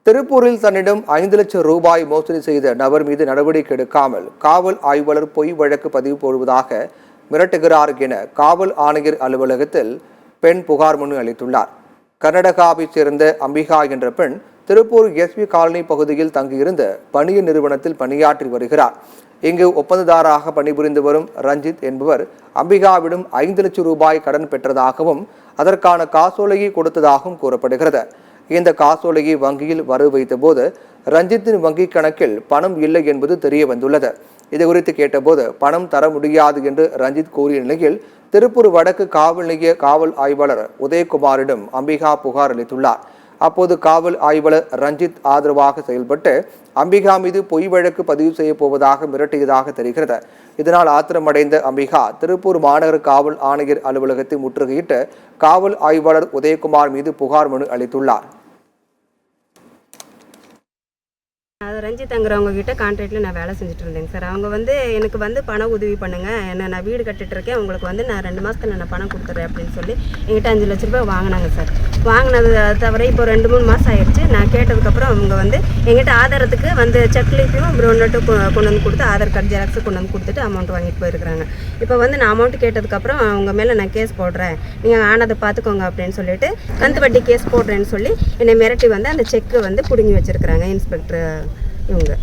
திருப்பூரில் தன்னிடம் 5 லட்சம் ரூபாய் மோசடி செய்த நபர் மீது நடவடிக்கை எடுக்காமல் காவல் ஆய்வாளர் பொய் வழக்கு பதிவு போடுவதாக மிரட்டுகிறார் என காவல் ஆணையர் அலுவலகத்தில் பெண் புகார் மனு அளித்துள்ளார். கர்நாடகாவைச் சேர்ந்த அம்பிகா என்ற பெண் திருப்பூர் எஸ்பி காலனி பகுதியில் தங்கியிருந்த பனியன் நிறுவனத்தில் பணியாற்றி வருகிறார். இங்கு ஒப்பந்ததாராக பணிபுரிந்து வரும் ரஞ்சித் என்பவர் அம்பிகாவிடம் 5 லட்சம் ரூபாய் கடன் பெற்றதாகவும் அதற்கான காசோலையை கொடுத்ததாகவும் கூறப்படுகிறது. இந்த காசோலையை வங்கியில் வரவு வைத்த போது ரஞ்சித்தின் வங்கிக் கணக்கில் பணம் இல்லை என்பது தெரிய வந்துள்ளது. இதுகுறித்து கேட்டபோது பணம் தர முடியாது என்று ரஞ்சித் கூறிய நிலையில் திருப்பூர் வடக்கு காவல் நிலைய காவல் ஆய்வாளர் உதயகுமாரிடம் அம்பிகா புகார் அளித்துள்ளார். அப்போது காவல் ஆய்வாளர் ரஞ்சித் ஆதரவாக செயல்பட்டு அம்பிகா மீது பொய் வழக்கு பதிவு செய்ய போவதாக மிரட்டியதாக தெரிகிறது. இதனால் ஆத்திரமடைந்த அம்பிகா திருப்பூர் மாநகர காவல் ஆணையர் அலுவலகத்தை முற்றுகையிட்டு காவல் ஆய்வாளர் உதயகுமார் மீது புகார் மனு அளித்துள்ளார். அது ரஞ்சித்ங்கிறவங்க கிட்ட கான்ட்ராக்டில் நான் வேலை செஞ்சுட்டு இருந்தேங்க சார். அவங்க எனக்கு பண உதவி பண்ணுங்க, நான் வீடு கட்டிட்டு இருக்கேன், உங்களுக்கு நான் 2 மாதத்துல நான் பணம் கொடுத்துட்றேன் அப்படின்னு சொல்லி என்கிட்ட 5 லட்ச ரூபாய் வாங்கினாங்க சார். வாங்கினது தவிர இப்போ 2-3 மாதம் ஆயிடுச்சு. நான் கேட்டதுக்கப்புறம் அவங்க எங்கிட்ட ஆதாரத்துக்கு செக்லீஃபையும் நோட்டு கொண்டு வந்து கொடுத்து ஆதார் கார்டு ஜெராக்ஸு கொண்டு வந்து கொடுத்துட்டு அமௌண்ட் வாங்கிட்டு போயிருக்கிறாங்க. இப்போ நான் அமௌண்ட் கேட்டதுக்கப்புறம் அவங்க மேலே நான் கேஸ் போடுறேன், நீங்கள் ஆனதை பார்த்துக்கோங்க அப்படின்னு சொல்லிட்டு கந்து வட்டி கேஸ் போடுறேன்னு சொல்லி என்னை மிரட்டி அந்த செக்கு பிடுங்கி வச்சுருக்கிறாங்க இன்ஸ்பெக்டர் இவங்க.